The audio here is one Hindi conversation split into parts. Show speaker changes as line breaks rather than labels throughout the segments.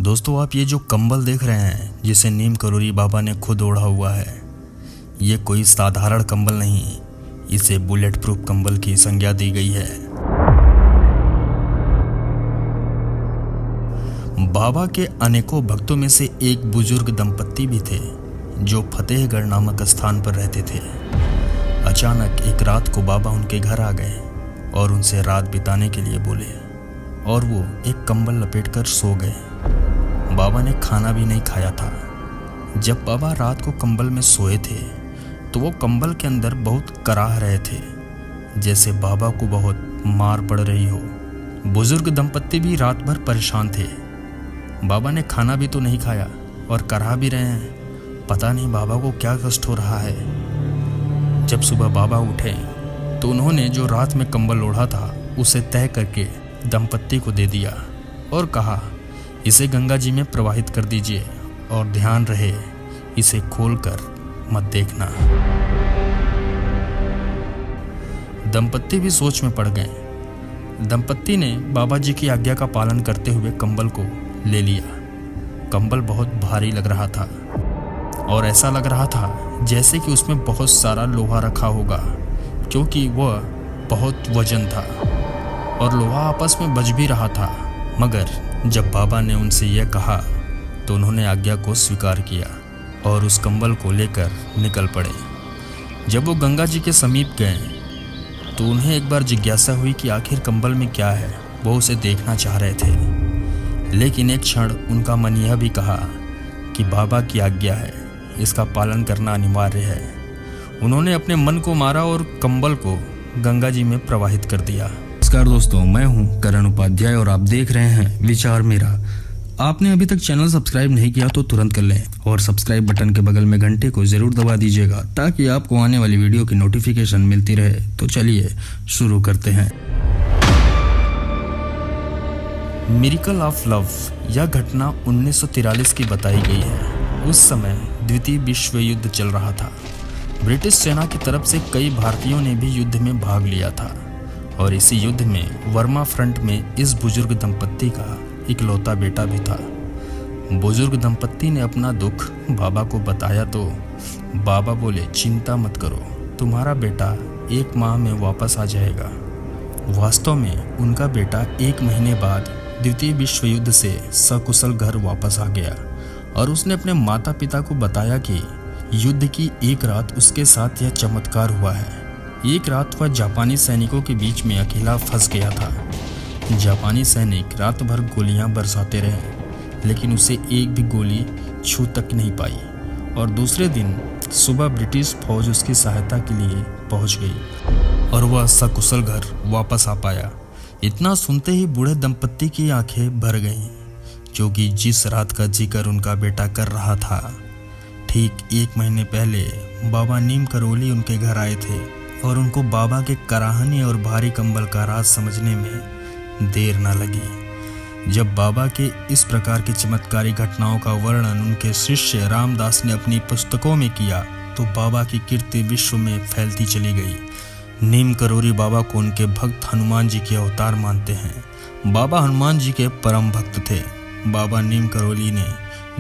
दोस्तों, आप ये जो कंबल देख रहे हैं जिसे नीम करोली बाबा ने खुद ओढ़ा हुआ है, ये कोई साधारण कंबल नहीं, इसे बुलेट प्रूफ कंबल की संज्ञा दी गई है। बाबा के अनेकों भक्तों में से एक बुजुर्ग दंपत्ति भी थे जो फतेहगढ़ नामक स्थान पर रहते थे। अचानक एक रात को बाबा उनके घर आ गए और उनसे रात बिताने के लिए बोले और वो एक कंबल लपेटकर सो गए। बाबा ने खाना भी नहीं खाया था। जब बाबा रात को कंबल में सोए थे तो वो कंबल के अंदर बहुत कराह रहे थे, जैसे बाबा को बहुत मार पड़ रही हो। बुजुर्ग दंपत्ति भी रात भर परेशान थे। बाबा ने खाना भी तो नहीं खाया और कराह भी रहे हैं, पता नहीं बाबा को क्या कष्ट हो रहा है। जब सुबह बाबा उठे तो उन्होंने जो रात में कंबल ओढ़ा था उसे तय करके दंपत्ति को दे दिया और कहा, इसे गंगा जी में प्रवाहित कर दीजिए और ध्यान रहे इसे खोलकर मत देखना। दंपत्ति भी सोच में पड़ गए। दंपत्ति ने बाबा जी की आज्ञा का पालन करते हुए कंबल को ले लिया। कंबल बहुत भारी लग रहा था और ऐसा लग रहा था जैसे कि उसमें बहुत सारा लोहा रखा होगा, क्योंकि वह बहुत वजन था और लोहा आपस में बज भी रहा था। मगर जब बाबा ने उनसे यह कहा तो उन्होंने आज्ञा को स्वीकार किया और उस कंबल को लेकर निकल पड़े। जब वो गंगा जी के समीप गए तो उन्हें एक बार जिज्ञासा हुई कि आखिर कंबल में क्या है। वो उसे देखना चाह रहे थे, लेकिन एक क्षण उनका मन यह भी कहा कि बाबा की आज्ञा है, इसका पालन करना अनिवार्य है। उन्होंने अपने मन को मारा और कंबल को गंगा जी में प्रवाहित कर दिया। नमस्कार दोस्तों, मैं हूं करण उपाध्याय और आप देख रहे हैं विचार मेरा। आपने अभी तक चैनल सब्सक्राइब नहीं किया तो तुरंत कर लें और सब्सक्राइब बटन के बगल में घंटे को जरूर दबा दीजिएगा ताकि आपको आने वाली वीडियो की नोटिफिकेशन मिलती रहे। तो चलिए शुरू करते हैं। मिरेकल ऑफ लव, यह घटना 1943 की बताई गई है। उस समय द्वितीय विश्व युद्ध चल रहा था। ब्रिटिश सेना की तरफ से कई भारतीयों ने भी युद्ध में भाग लिया था और इसी युद्ध में वर्मा फ्रंट में इस बुजुर्ग दंपत्ति का इकलौता बेटा भी था। बुजुर्ग दंपत्ति ने अपना दुख बाबा को बताया तो बाबा बोले, चिंता मत करो, तुम्हारा बेटा 1 माह में वापस आ जाएगा। वास्तव में उनका बेटा 1 महीने बाद द्वितीय विश्व युद्ध से सकुशल घर वापस आ गया और उसने अपने माता पिता को बताया कि युद्ध की एक रात उसके साथ यह चमत्कार हुआ है। एक रात वह जापानी सैनिकों के बीच में अकेला फंस गया था। जापानी सैनिक रात भर गोलियां बरसाते रहे, लेकिन उसे एक भी गोली छू तक नहीं पाई और दूसरे दिन सुबह ब्रिटिश फौज उसकी सहायता के लिए पहुंच गई और वह सकुशल घर वापस आ पाया। इतना सुनते ही बूढ़े दंपत्ति की आंखें भर गईं, क्योंकि जिस रात का जिक्र उनका बेटा कर रहा था, ठीक 1 महीने पहले बाबा नीम करोली उनके घर आए थे और उनको बाबा के कराहने और भारी कंबल का राज समझने में देर न लगी। जब बाबा के इस प्रकार की चमत्कारी घटनाओं का वर्णन उनके शिष्य रामदास ने अपनी पुस्तकों में किया तो बाबा की कीर्ति विश्व में फैलती चली गई। नीम करोली बाबा को उनके भक्त हनुमान जी के अवतार मानते हैं। बाबा हनुमान जी के परम भक्त थे। बाबा नीम करोली ने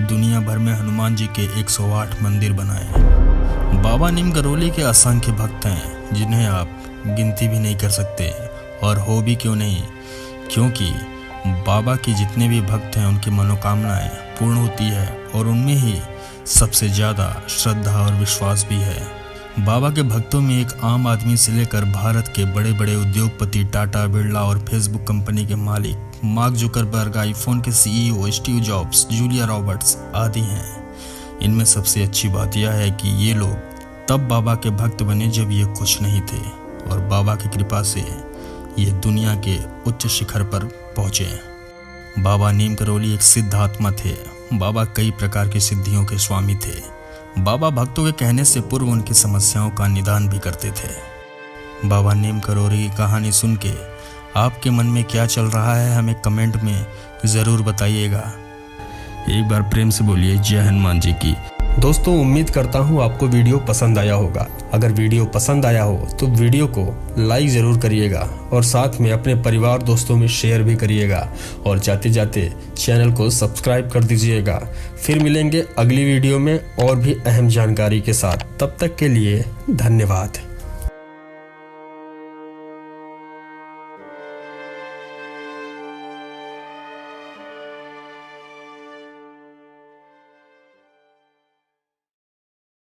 दुनिया भर में हनुमान जी के 108 मंदिर बनाए। बाबा नीम करोली के असंख्य भक्त हैं जिन्हें आप गिनती भी नहीं कर सकते, और हो भी क्यों नहीं, क्योंकि बाबा के जितने भी भक्त हैं उनकी मनोकामनाएं पूर्ण होती है और उनमें ही सबसे ज़्यादा श्रद्धा और विश्वास भी है। बाबा के भक्तों में एक आम आदमी से लेकर भारत के बड़े बड़े उद्योगपति टाटा, बिरला और फेसबुक कंपनी के मालिक मार्क जुकरबर्ग, आईफोन के CEO Steve jobs, Julia Roberts आदि हैं। इनमें सबसे अच्छी बात यह है कि ये लोग तब बाबा के भक्त बने जब ये कुछ नहीं थे और बाबा की कृपा से ये दुनिया के उच्च शिखर पर पहुँचे। बाबा नीम करोली एक सिद्ध आत्मा थे। बाबा कई प्रकार की सिद्धियों के स्वामी थे। बाबा भक्तों के कहने से पूर्व उनकी समस्याओं का निदान भी करते थे। बाबा नीम करोली की कहानी सुन के आपके मन में क्या चल रहा है, हमें कमेंट में ज़रूर बताइएगा। एक बार प्रेम से बोलिए जय हनुमान जी की।
दोस्तों उम्मीद करता हूँ आपको वीडियो पसंद आया होगा। अगर वीडियो पसंद आया हो तो वीडियो को लाइक ज़रूर करिएगा और साथ में अपने परिवार दोस्तों में शेयर भी करिएगा और जाते जाते चैनल को सब्सक्राइब कर दीजिएगा। फिर मिलेंगे अगली वीडियो में और भी अहम जानकारी के साथ। तब तक के लिए धन्यवाद।